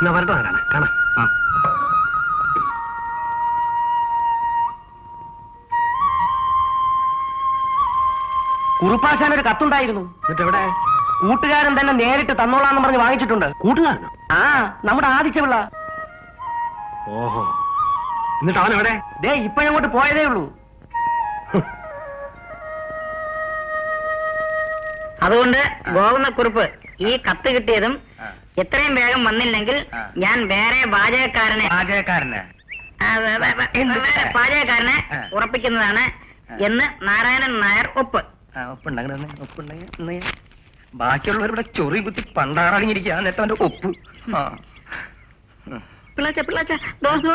എന്നാ വരട്ടോ കാണാം. കുറുപ്പാശാനൊരു കത്തുണ്ടായിരുന്നു. എന്നിട്ട് എവിടെ? കൂട്ടുകാരൻ തന്നെ നേരിട്ട് തന്നോളാന്ന് പറഞ്ഞ് വാങ്ങിച്ചിട്ടുണ്ട്. കൂട്ടുകാരനോ? ആ, നമ്മുടെ ആദിത്യപിള്ള. ഓഹോ, എന്നിട്ട് അവൻ എവിടെ? ദേ ഇപ്പോഴങ്ങോട്ട് പോയതേ ഉള്ളൂ. അതുകൊണ്ട് ഗോവിന്ദക്കുറുപ്പ് ഈ കത്ത് കിട്ടിയതും എത്രയും വേഗം വന്നില്ലെങ്കിൽ ഞാൻ വേറെ പാചകക്കാരനെ ഉറപ്പിക്കുന്നതാണ് എന്ന് നാരായണൻ നായർ ഒപ്പ്. ഒപ്പുണ്ടെങ്കിൽ ബാക്കിയുള്ളവരുടെ ചൊറി കുത്തി പണ്ടാറങ്ങിയിരിക്കുക. എന്നിട്ട് അവന്റെ ഒപ്പ്. പിള്ളാച്ച ദോസോ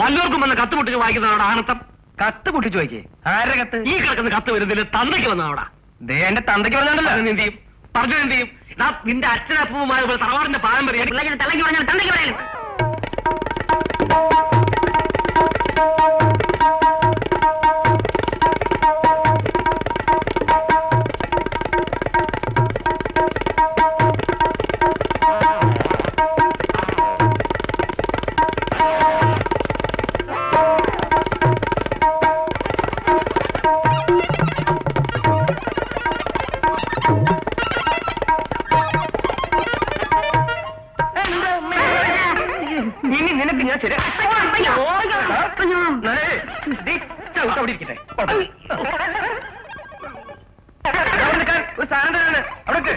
വല്ലവർക്കും വന്ന് കത്ത് പൊട്ടിച്ച് വായിക്കുന്നതോടെ ആണത്തം. കത്ത് പൊട്ടിച്ച് വായിക്കേ? ആരുടെ കത്ത്? ഈ കിടക്കുന്ന കത്ത് വരുന്നില്ല. തന്തയ്ക്ക് വന്നതോടാ. എന്റെ തന്തയ്ക്ക് പറഞ്ഞാണ്ടല്ലോ. എന്ത് ചെയ്യും? പറഞ്ഞു എന്ത് ചെയ്യും? നിന്റെ അച്ഛനപ്പുമാർ തറവാടിന്റെ പാരമ്പര്യം തലയ്ക്ക് പറഞ്ഞാൽ തന്തയ്ക്ക് പറയാനും. ഇനി നിനക്ക് ഞാൻ ശരി അവിടെ ഇരിക്കട്ടെ. ഒരു സാധനം അവിടെ